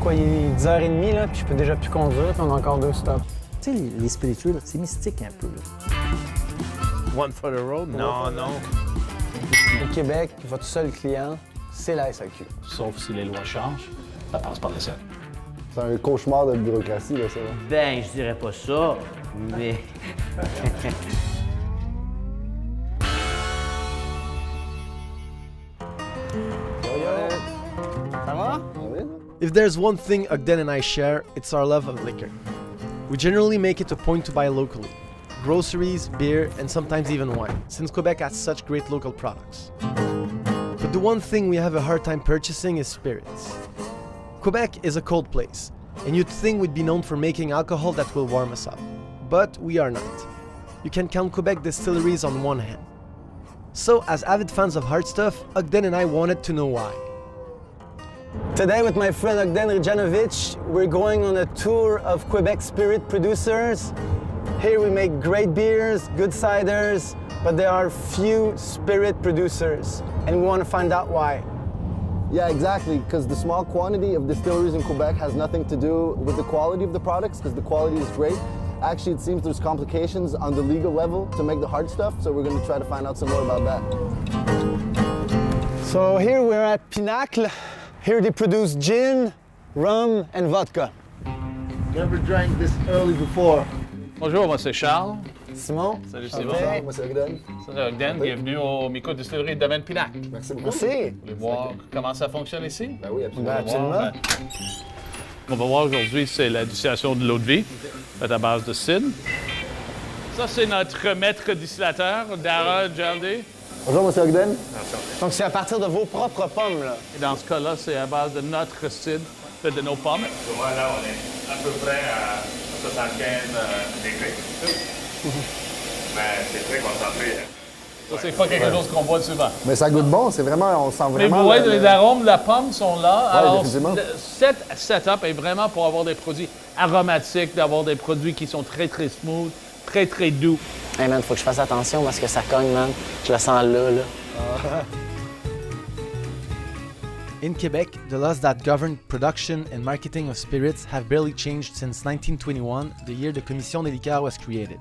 quoi, il est 10h30, là, puis je peux déjà plus conduire, puis on a encore 2 stops. Tu sais, les spiritueux, là, c'est mystique un peu. Là. One for the road? Non, non. Au Québec, votre seul client, c'est la SAQ. Sauf si les lois changent, ça passe par le ciel. C'est un cauchemar de bureaucratie, là, ça. Là. Ben, je dirais pas ça, mais... Ça va? If there's one thing Ogden and I share, it's our love of liquor. We generally make it a point to buy locally. Groceries, beer, and sometimes even wine, since Quebec has such great local products. But the one thing we have a hard time purchasing is spirits. Quebec is a cold place, and you'd think we'd be known for making alcohol that will warm us up. But we are not. You can count Quebec distilleries on one hand. So, as avid fans of hard stuff, Ogden and I wanted to know why. Today with my friend Ogden Rejanovic, we're going on a tour of Quebec spirit producers. Here we make great beers, good ciders, but there are few spirit producers, and we want to find out why. Yeah, exactly, because the small quantity of distilleries in Quebec has nothing to do with the quality of the products, because the quality is great. Actually, it seems there's complications on the legal level to make the hard stuff, so we're going to try to find out some more about that. So here we're at Pinacle. Here they produce gin, rum, and vodka. Never drank this early before. Bonjour, moi c'est Charles. Simon? Salut Simon. Okay. Moi, c'est Ogden. Salut Ogden, bienvenue au micro-distillerie de Domaine Pinac. Vous Merci beaucoup. Merci. voulez voir comment ça fonctionne ici? Ben oui, absolument. Ben, absolument. On va voir aujourd'hui, c'est la distillation de l'eau de vie, faite à base de cidre. Ça, c'est notre maître distillateur, Dara Jaldi. Bonjour, moi, c'est Ogden. Donc c'est à partir de vos propres pommes, là. Et dans ce cas-là, c'est à base de notre cidre, fait de nos pommes. Là, on est à peu près à 75 degrés. Mais c'est très concentré. Ça, c'est pas quelque chose qu'on boit souvent. Mais ça goûte bon, c'est vraiment, on sent Mais vraiment... vous voyez, les arômes de la pomme sont là. Ouais, Alors, définitivement. cette setup est vraiment pour avoir des produits aromatiques, d'avoir des produits qui sont très, très smooth, très, très doux. Hey man, faut que je fasse attention parce que ça cogne, man. Je le sens là, là. In Quebec, the laws that govern production and marketing of spirits have barely changed since 1921, the year the Commission des liqueurs was created.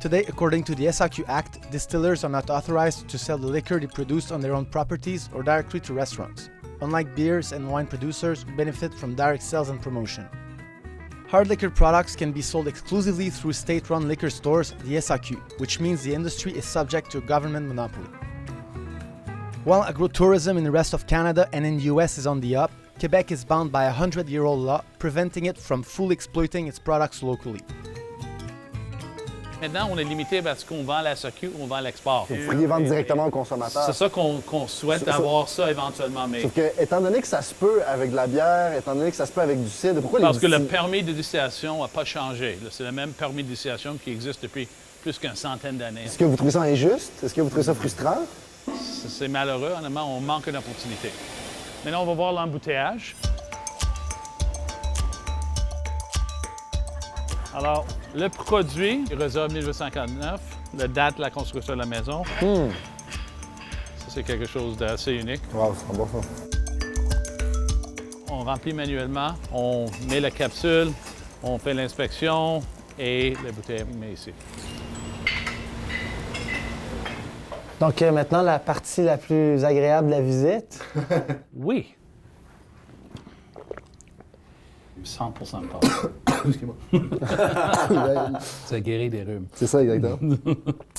Today, according to the SAQ Act, distillers are not authorized to sell the liquor they produce on their own properties or directly to restaurants, unlike beers and wine producers who benefit from direct sales and promotion. Hard liquor products can be sold exclusively through state-run liquor stores, the SAQ, which means the industry is subject to a government monopoly. While agrotourism in the rest of Canada and in the US is on the up, Quebec is bound by a 100-year-old law preventing it from fully exploiting its products locally. Maintenant, on est limité parce qu'on vend à la SAQ, on vend à l'export. Vous pourriez vendre directement au consommateur. C'est ça qu'on souhaite avoir ça éventuellement, mais Sauf que, étant donné que ça se peut avec de la bière, étant donné que ça se peut avec du cidre, pourquoi parce que les le permis de distillation n'a pas changé. C'est le même permis de distillation qui existe depuis plus qu'une centaine d'années. Est-ce que vous trouvez ça injuste? Est-ce que vous trouvez ça frustrant? C'est malheureux, honnêtement, on manque d'opportunité. Maintenant, on va voir l'embouteillage. Alors, le produit, réserve 1859, la date de la construction de la maison. Ça, c'est quelque chose d'assez unique. Wow, c'est bon ça. On remplit manuellement, on met la capsule, on fait l'inspection et la bouteille est mise ici. Donc maintenant, la partie la plus agréable de la visite. Oui. 100% pas. Excusez-moi. Ça guérit des rhumes. C'est ça, exactement.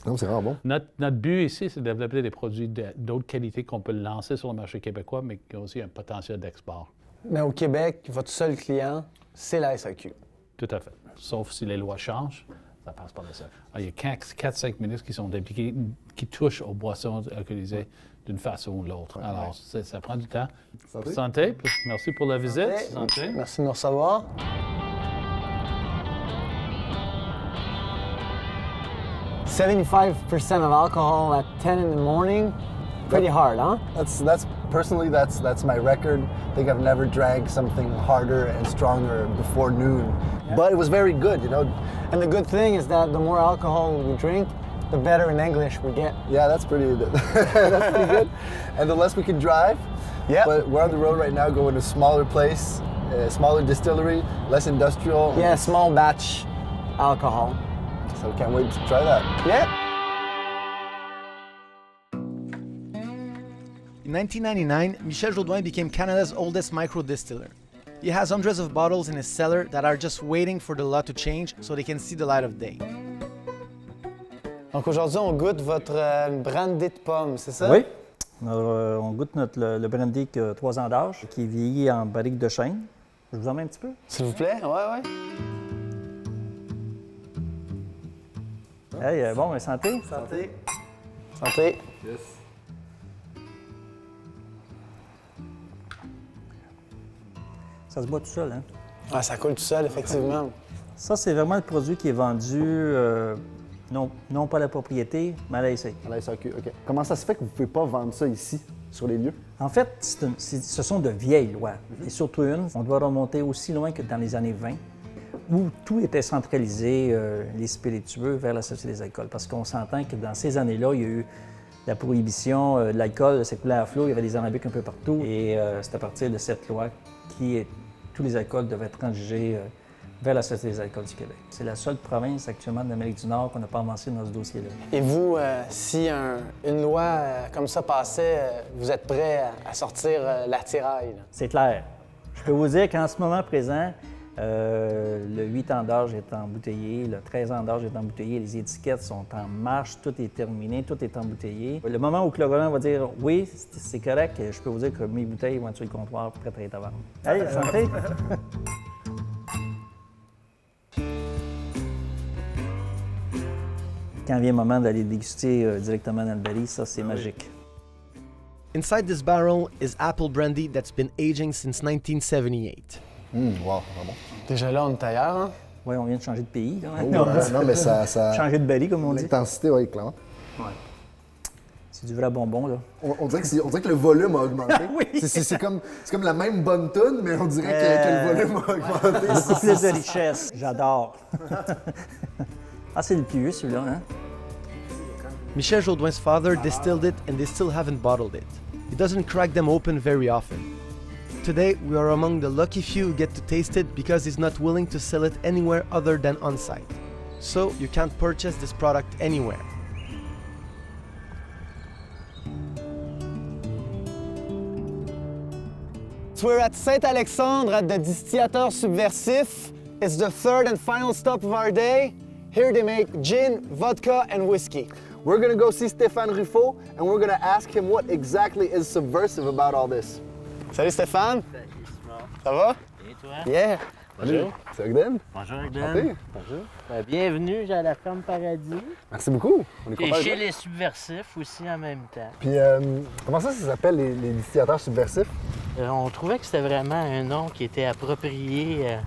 Non, c'est vraiment bon. Notre but ici, c'est de développer des produits d'autres qualités qu'on peut lancer sur le marché québécois, mais qui ont aussi un potentiel d'export. Mais au Québec, votre seul client, c'est la SAQ. Tout à fait. Sauf si les lois changent, ça passe par le ciel. Il y a 4-5 ministres qui sont impliqués, qui touchent aux boissons alcoolisées d'une façon ou l'autre. Alors, ça prend du temps. Santé. Santé. Merci pour la visite. Santé. Merci de nous recevoir. "75% of alcohol at 10 in the morning." Pretty hard, huh? That's personally that's my record. I think I've never drank something harder and stronger before noon. But it was very good, you know. And the good thing is that the more alcohol we drink, the better in English we get. Yeah, that's pretty good. And the less we can drive. Yeah. But we're on the road right now going to a smaller place smaller distillery, less industrial. Yeah, small batch alcohol. So can't wait to try that. Yeah. In 1999, Michel Jourdain became Canada's oldest micro distiller. He has hundreds of bottles in his cellar that are just waiting for the law to change so they can see the light of day. Donc aujourd'hui, on goûte votre brandy de pomme, c'est ça? Oui. Alors, on goûte le brandy qui a 3 ans d'âge, qui est vieilli en barrique de chêne. Je vous en mets un petit peu? S'il vous plaît, ouais. Hey, bon, ben, santé. Santé. Santé. Yes. Ça se boit tout seul, hein? Ah, ça coule tout seul, effectivement. Ça, c'est vraiment le produit qui est vendu, non pas à la propriété, mais à la SAQ. À la SAQ, OK. Comment ça se fait que vous ne pouvez pas vendre ça ici, sur les lieux? En fait, ce sont de vieilles lois. Et surtout une, on doit remonter aussi loin que dans les années 20, où tout était centralisé, les spiritueux, vers la Société des alcools. Parce qu'on s'entend que dans ces années-là, il y a eu la prohibition de l'alcool, s'écoulait à flot, il y avait des alambics un peu partout. Et c'est à partir de cette loi que tous les alcools devaient être transigés vers la Société des alcools du Québec. C'est la seule province actuellement de l'Amérique du Nord qu'on n'a pas avancé dans ce dossier-là. Et vous, si une loi comme ça passait, vous êtes prêt à sortir l'attirail? Là? C'est clair. Je peux vous dire qu'en ce moment présent, le 8 ans d'âge est embouteillé, le 13 ans d'âge est embouteillé, les étiquettes sont en marche, tout est terminé, tout est embouteillé. Le moment où le gouvernement va dire « oui, c'est correct », je peux vous dire que mes bouteilles vont être sur le comptoir prêtes à être à vendre. Allez, santé! Quand vient le moment d'aller déguster directement dans le baril, ça, c'est magique. Inside this barrel is apple brandy that's been aging since 1978. Wow, vraiment. Déjà là, on est ailleurs, hein? Oui, on vient de changer de pays. Là, hein? Non, mais ça... Changer de baril, comme on dit. L'intensité, oui, clairement. C'est du vrai bonbon, là. On dirait que le volume a augmenté. Oui. C'est comme la même bonne toune, mais on dirait que le volume a augmenté. Beaucoup plus de richesse. J'adore. Ah, c'est le plus vieux, celui-là, hein? Michel Jourdain's father distilled it and they still haven't bottled it. He doesn't crack them open very often. Today, we are among the lucky few who get to taste it because he's not willing to sell it anywhere other than on-site. So, you can't purchase this product anywhere. So we're at Saint-Alexandre at the Distillateur Subversif. It's the third and final stop of our day. Here they make gin, vodka, and whiskey. We're gonna go see Stéphane Ruffo, and we're gonna ask him what exactly is subversive about all this. Salut Stéphane. Salut Simon. Ça va? Et toi? Yeah. Bonjour. C'est Ogden? Bonjour, Santé. Ogden. Bonjour. Bienvenue à la Ferme Paradis. Merci beaucoup. On est Et content chez d'être là. les subversifs aussi en même temps. Puis, comment ça s'appelle, les distillateurs subversifs? On trouvait que c'était vraiment un nom qui était approprié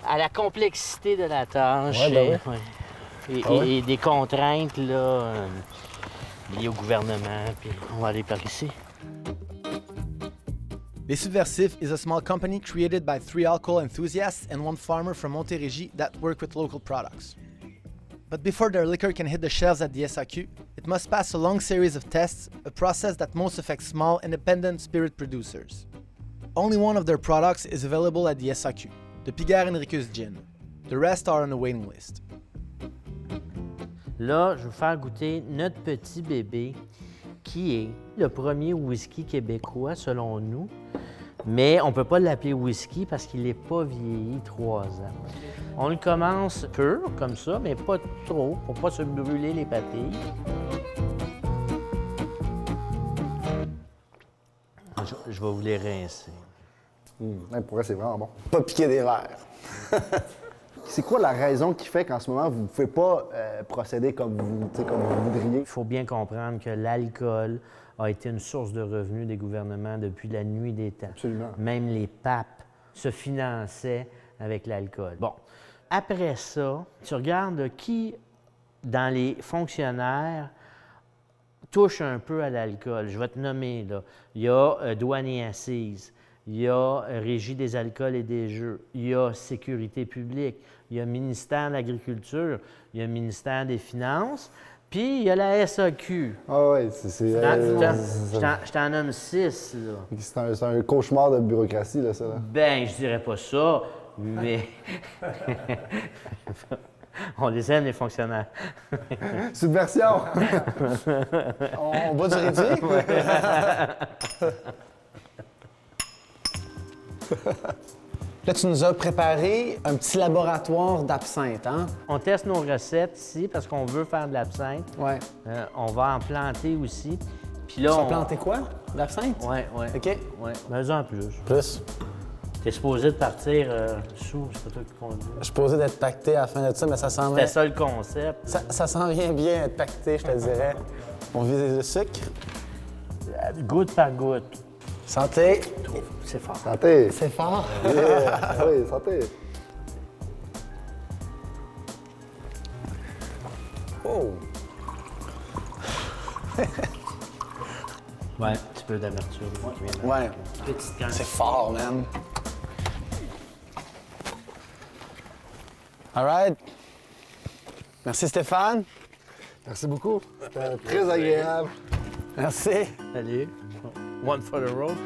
à la complexité de la tâche Ouais, ben et des contraintes là, liées au gouvernement. Puis on va aller par ici. Les Subversifs is a small company created by 3 alcohol enthusiasts and 1 farmer from Montérégie that work with local products. But before their liquor can hit the shelves at the SAQ, it must pass a long series of tests, a process that most affects small, independent spirit producers. Only one of their products is available at the SAQ, the Pigalle Henricus Gin. The rest are on a waiting list. Là, je vais vous faire goûter notre petit bébé qui est le premier whisky québécois selon nous, mais on ne peut pas l'appeler whisky parce qu'il n'est pas vieilli 3 ans. On le commence pur, comme ça, mais pas trop, pour ne pas se brûler les papilles. Je vais vous les rincer. Ouais, pour vrai, c'est vraiment bon. Pas piquer des verres. C'est quoi la raison qui fait qu'en ce moment, vous ne pouvez pas procéder comme vous voudriez? Il faut bien comprendre que l'alcool a été une source de revenus des gouvernements depuis la nuit des temps. Absolument. Même les papes se finançaient avec l'alcool. Bon, après ça, tu regardes qui, dans les fonctionnaires, touche un peu à l'alcool. Je vais te nommer, là. Il y a douanier assise, il y a Régie des alcools et des jeux, il y a Sécurité publique, il y a Ministère de l'Agriculture, il y a Ministère des Finances, puis Puis, il y a la SAQ. Ah ouais, Je t'en nomme 6, là. c'est un cauchemar de bureaucratie, là, ça. Là. Ben, je dirais pas ça, mais... On les aime, les fonctionnaires. Subversion! On boit du réduit? Là, tu nous as préparé un petit laboratoire d'absinthe, hein? On teste nos recettes ici parce qu'on veut faire de l'absinthe. Ouais. On va en planter aussi. Puis là, Tu vas planter quoi? L'absinthe? Oui. OK. Ouais. Mais en plus. Plus. T'es supposé de partir sous, c'est pas toi qui conduis. Je suis posé d'être pacté à la fin de ça, mais ça s'en C'était vient. ça le concept. Ça s'en vient bien être pacté, je te dirais. On vise le sucre. Goutte par goutte. Santé. C'est fort. Santé! C'est fort. Yeah. Oui, santé! Oh. Ouais, un petit peu d'amertume. Ouais. Petite quantité. C'est fort, man. All right. Merci, Stéphane. Merci beaucoup. C'était très agréable. Merci. Salut. One for the road.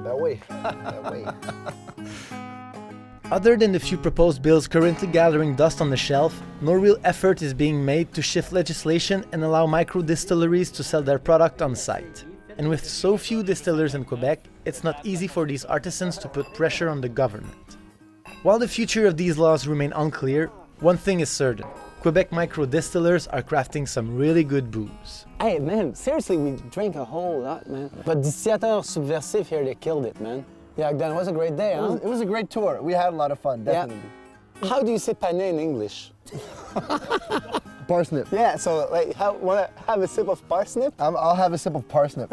Ben oui. Ben oui. Other than the few proposed bills currently gathering dust on the shelf, no real effort is being made to shift legislation and allow micro distilleries to sell their product on site. And with so few distillers in Quebec, it's not easy for these artisans to put pressure on the government. While the future of these laws remain unclear, one thing is certain. Quebec micro distillers are crafting some really good booze. Hey, man, seriously, we drank a whole lot, man. But Distillateurs Subversif here, they killed it, man. Yeah, then it was a great day, huh? It was a great tour. We had a lot of fun, definitely. How do you say pané in English? Parsnip. Yeah, so like, wanna have a sip of parsnip? I'll have a sip of parsnip.